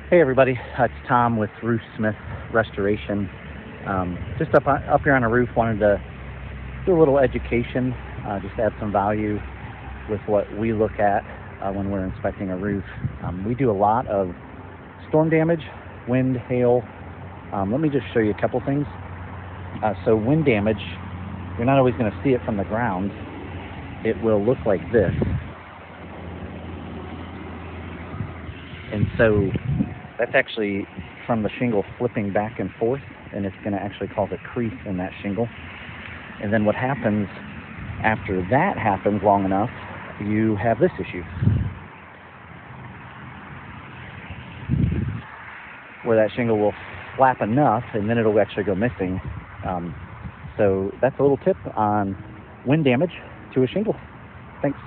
Hey everybody, it's Tom with Roofsmith Restoration. Just up here on a roof, wanted to do a little education, just add some value with what we look at when we're inspecting a roof. We do a lot of storm damage, wind, hail. Let me just show you a couple things. So wind damage, you're not always going to see it from the ground. It will look like this. And so that's actually from the shingle flipping back and forth, and it's going to actually cause a crease in that shingle. And then what happens after that happens long enough, you have this issue where that shingle will flap enough and then it'll actually go missing. So that's a little tip on wind damage to a shingle. Thanks.